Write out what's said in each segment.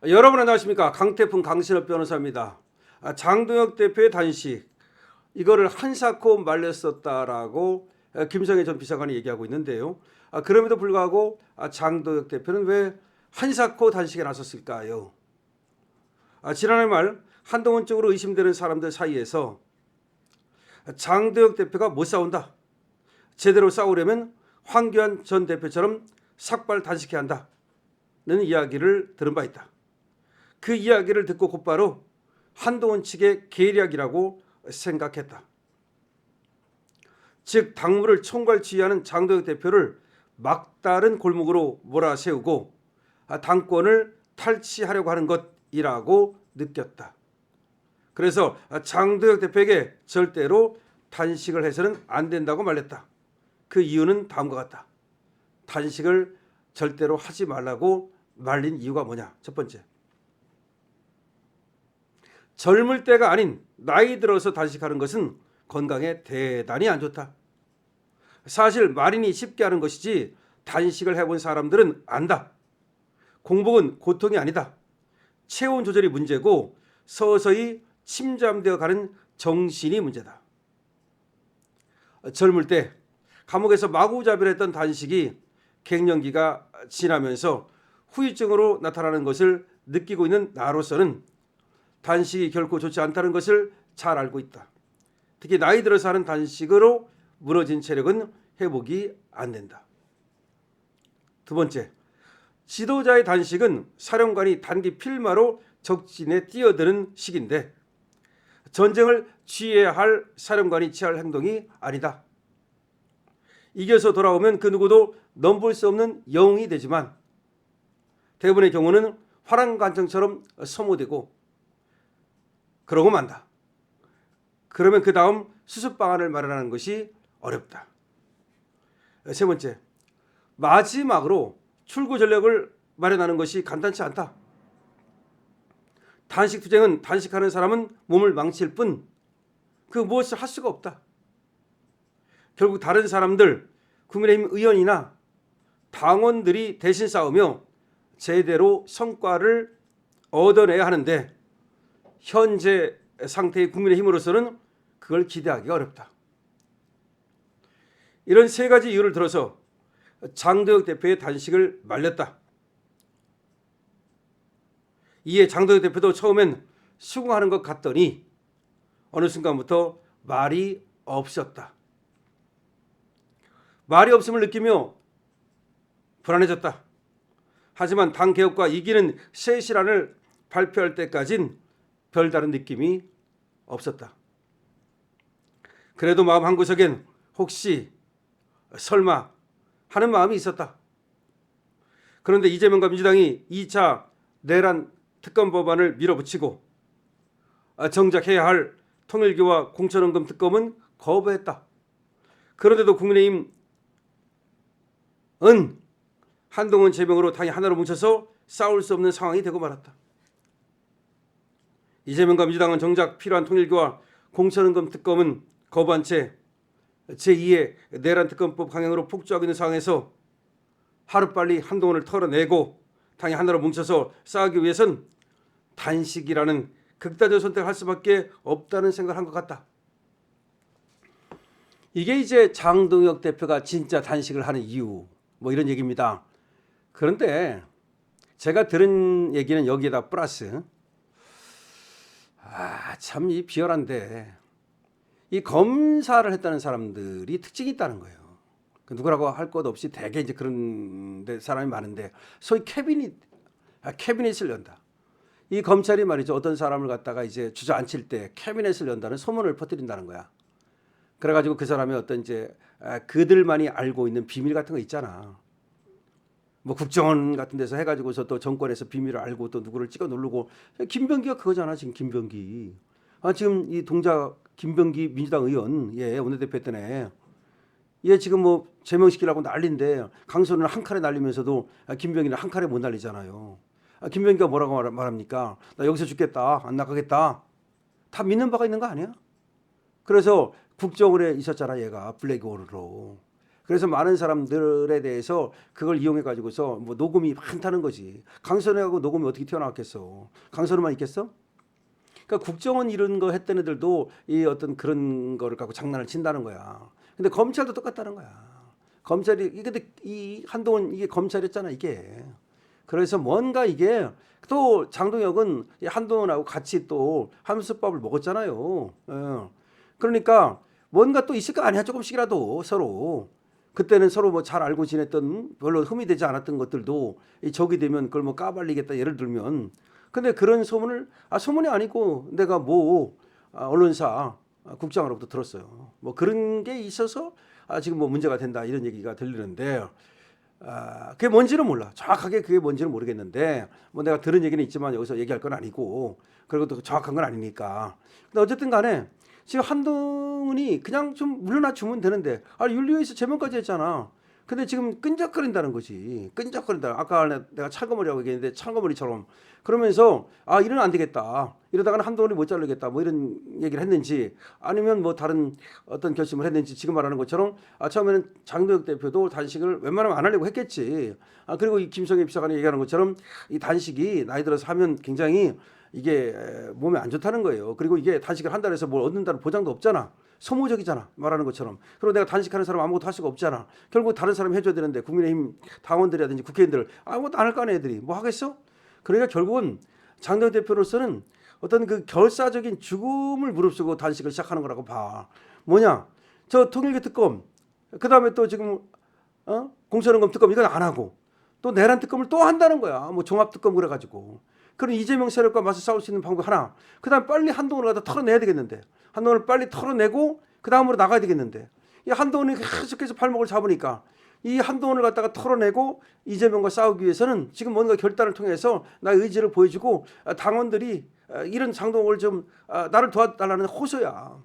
여러분 안녕하십니까? 강태풍 강신업 변호사입니다. 장동혁 대표의 단식 이거를 한사코 말렸었다라고 김성애 전 비서관이 얘기하고 있는데요. 그럼에도 불구하고 장동혁 대표는 왜 한사코 단식에 나섰을까요? 지난해 말 한동훈 쪽으로 의심되는 사람들 사이에서 장동혁 대표가 못 싸운다. 제대로 싸우려면 황교안 전 대표처럼 삭발 단식해야 한다는 이야기를 들은 바 있다. 그 이야기를 듣고 곧바로 한동훈 측의 계략이라고 생각했다. 즉 당무를 총괄지휘하는 장동혁 대표를 막다른 골목으로 몰아세우고 당권을 탈취하려고 하는 것이라고 느꼈다. 그래서 장동혁 대표에게 절대로 단식을 해서는 안 된다고 말했다. 그 이유는 다음과 같다. 단식을 절대로 하지 말라고 말린 이유가 뭐냐? 첫 번째, 젊을 때가 아닌 나이 들어서 단식하는 것은 건강에 대단히 안 좋다. 사실 말이니 쉽게 하는 것이지 단식을 해본 사람들은 안다. 공복은 고통이 아니다. 체온 조절이 문제고 서서히 침잠되어 가는 정신이 문제다. 젊을 때 감옥에서 마구잡이했던 단식이 갱년기가 지나면서 후유증으로 나타나는 것을 느끼고 있는 나로서는 단식이 결코 좋지 않다는 것을 잘 알고 있다. 특히 나이 들어서 하는 단식으로 무너진 체력은 회복이 안 된다. 두 번째, 지도자의 단식은 사령관이 단기 필마로 적진에 뛰어드는 시기인데 전쟁을 지휘해야 할 사령관이 취할 행동이 아니다. 이겨서 돌아오면 그 누구도 넘볼 수 없는 영웅이 되지만 대부분의 경우는 화랑간청처럼 소모되고 그러고 만다. 그러면 그 다음 수습 방안을 마련하는 것이 어렵다. 세 번째, 마지막으로 출구 전략을 마련하는 것이 간단치 않다. 단식 투쟁은 단식하는 사람은 몸을 망칠 뿐 그 무엇을 할 수가 없다. 결국 다른 사람들, 국민의힘 의원이나 당원들이 대신 싸우며 제대로 성과를 얻어내야 하는데 현재 상태의 국민의힘으로서는 그걸 기대하기가 어렵다. 이런 세 가지 이유를 들어서 장동혁 대표의 단식을 말렸다. 이에 장동혁 대표도 처음엔 수긍하는 것 같더니 어느 순간부터 말이 없었다. 말이 없음을 느끼며 불안해졌다. 하지만 당 개혁과 이기는 새 실안을 발표할 때까진 별다른 느낌이 없었다. 그래도 마음 한구석엔 혹시 설마 하는 마음이 있었다. 그런데 이재명과 민주당이 2차 내란 특검 법안을 밀어붙이고 정작 해야 할 통일교와 공천원금 특검은 거부했다. 그런데도 국민의힘은 한동훈 제명으로 당이 하나로 뭉쳐서 싸울 수 없는 상황이 되고 말았다. 이재명과 민주당은 정작 필요한 통일교와 공천원금 특검은 거부한 채 제2의 내란특검법 강행으로 폭주하고 있는 상황에서 하루빨리 한동훈을 털어내고 당이 하나로 뭉쳐서 싸우기 위해선 단식이라는 극단적 선택을 할 수밖에 없다는 생각을 한 것 같다. 이게 이제 장동혁 대표가 진짜 단식을 하는 이유 뭐 이런 얘기입니다. 그런데 제가 들은 얘기는 여기에다 플러스 참 이 비열한데 이 검사를 했다는 사람들이 특징이 있다는 거예요. 누구라고 할 것 없이 대개 이제 그런 데 사람이 많은데 소위 캐비닛을 연다. 이 검찰이 말이죠. 어떤 사람을 갖다가 이제 주저앉힐 때 캐비닛을 연다는 소문을 퍼뜨린다는 거야. 그래가지고 그 사람의 어떤 이제 그들만이 알고 있는 비밀 같은 거 있잖아. 뭐 국정원 같은 데서 해가지고서 또 정권에서 비밀을 알고 또 누구를 찍어 누르고 김병기가 그거잖아. 지금 김병기. 지금 이 동작 김병기 민주당 의원 원내대표 때네. 얘 지금 뭐 제명시키려고 난리인데 강선우는 한 칼에 날리면서도 김병기는 한 칼에 못 날리잖아요. 김병기가 뭐라고 말합니까? 나 여기서 죽겠다. 안 나가겠다. 다 믿는 바가 있는 거 아니야? 그래서 국정원에 있었잖아. 얘가 블랙홀로. 그래서 많은 사람들에 대해서 그걸 이용해 가지고서 뭐 녹음이 많다는 거지. 강선우하고 녹음이 어떻게 튀어나왔겠어? 강선우만 있겠어? 그러니까 국정원 이런 거 했던 애들도 이 어떤 그런 거를 갖고 장난을 친다는 거야. 근데 검찰도 똑같다는 거야. 검찰이 이게 근데 이 한동훈 이게 검찰이었잖아 이게. 그래서 뭔가 이게 또 장동혁은 이 한동훈하고 같이 또 함수밥을 먹었잖아요. 그러니까 뭔가 또 있을 거 아니야 조금씩이라도 서로. 그때는 서로 뭐 잘 알고 지냈던 별로 흠이 되지 않았던 것들도 이 적이 되면 그걸 뭐 까발리겠다 예를 들면. 근데 그런 소문을 소문이 아니고 내가 뭐 언론사 국장으로부터 들었어요. 뭐 그런 게 있어서 지금 뭐 문제가 된다 이런 얘기가 들리는데 그게 뭔지는 몰라. 정확하게 그게 뭔지는 모르겠는데 뭐 내가 들은 얘기는 있지만 여기서 얘기할 건 아니고 그리고 또 정확한 건 아니니까. 근데 어쨌든 간에 지금 한동훈이 그냥 좀 물러나 주면 되는데 윤리위에서 제명까지 했잖아. 근데 지금 끈적거린다는 거지. 끈적거린다. 아까 내가 찰거머리라고 얘기했는데 찰거머리처럼 그러면서 이러면 안 되겠다. 이러다가는 한동훈이 못 자르겠다. 뭐 이런 얘기를 했는지 아니면 뭐 다른 어떤 결심을 했는지 지금 말하는 것처럼 처음에는 장도혁 대표도 단식을 웬만하면 안 하려고 했겠지. 그리고 이 김성애 비서관이 얘기하는 것처럼 이 단식이 나이 들어서 하면 굉장히 이게 몸에 안 좋다는 거예요. 그리고 이게 단식을 한다 해서 뭘 얻는다는 보장도 없잖아. 소모적이잖아 말하는 것처럼. 그리고 내가 단식하는 사람 아무것도 할 수가 없잖아. 결국 다른 사람이 해줘야 되는데 국민의힘 당원들이라든지 국회의원들 아무것도 안 할 거 아니야 애들이. 뭐 하겠어? 그러니까 결국은 장동혁 대표로서는 어떤 그 결사적인 죽음을 무릅쓰고 단식을 시작하는 거라고 봐. 뭐냐? 저 통일교 특검 그 다음에 또 지금 공천원검 특검 이건 안 하고 또 내란 특검을 또 한다는 거야. 뭐 종합특검 그래가지고. 그럼 이재명 세력과 맞서 싸울 수 있는 방법 하나. 그 다음 빨리 한동훈을 갖다 털어내야 되겠는데. 한동훈을 빨리 털어내고 그 다음으로 나가야 되겠는데. 이 한동훈이 계속해서 발목을 잡으니까 이 한동훈을 갖다가 털어내고 이재명과 싸우기 위해서는 지금 뭔가 결단을 통해서 나의 의지를 보여주고 당원들이 이런 장동혁을 좀 나를 도와달라는 호소야.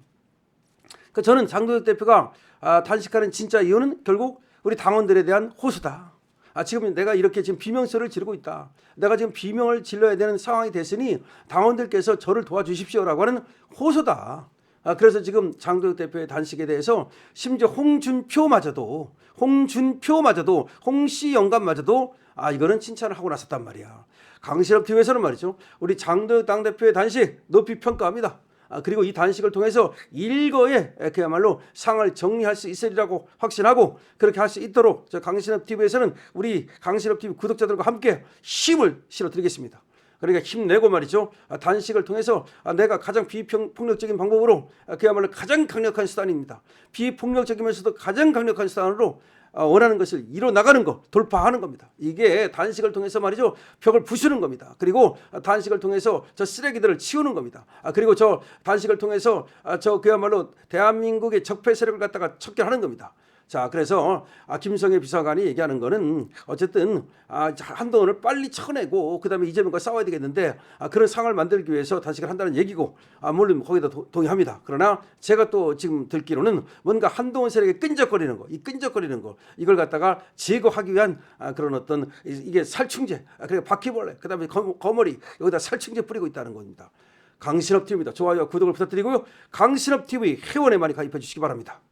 그러니까 저는 장동혁 대표가 단식하는 진짜 이유는 결국 우리 당원들에 대한 호소다. 지금 내가 이렇게 지금 비명소리를 지르고 있다. 내가 지금 비명을 질러야 되는 상황이 됐으니 당원들께서 저를 도와주십시오라고 하는 호소다. 그래서 지금 장도혁 대표의 단식에 대해서 심지어 홍준표마저도 홍씨 영감마저도 이거는 칭찬을 하고 나섰단 말이야. 강신업 TV에서는 말이죠. 우리 장도혁 당대표의 단식 높이 평가합니다. 그리고 이 단식을 통해서 일거에 그야말로 상을 정리할 수 있으리라고 확신하고 그렇게 할 수 있도록 저 강신업 TV에서는 우리 강신업 TV 구독자들과 함께 힘을 실어드리겠습니다. 그러니까 힘내고 말이죠. 단식을 통해서 내가 가장 비폭력적인 방법으로 그야말로 가장 강력한 수단입니다. 비폭력적이면서도 가장 강력한 수단으로 원하는 것을 이뤄나가는 거, 돌파하는 겁니다. 이게 단식을 통해서 말이죠. 벽을 부수는 겁니다. 그리고 단식을 통해서 저 쓰레기들을 치우는 겁니다. 그리고 저 단식을 통해서 저 그야말로 대한민국의 적폐 세력을 갖다가 척결하는 겁니다. 자, 그래서 김성애 비서관이 얘기하는 거는 어쨌든 한동훈을 빨리 쳐내고 그다음에 이재명과 싸워야 되겠는데 그런 상황을 만들기 위해서 단식을 한다는 얘기고 물론 거기다 동의합니다. 그러나 제가 또 지금 듣기로는 뭔가 한동훈 세력에 끈적거리는 거, 이 끈적거리는 거 이걸 갖다가 제거하기 위한 그런 어떤 이게 살충제, 그리고 바퀴벌레, 그다음에 거머리 여기다 살충제 뿌리고 있다는 겁니다. 강신업 TV입니다. 좋아요와 구독을 부탁드리고요. 강신업 TV 회원에 많이 가입해 주시기 바랍니다.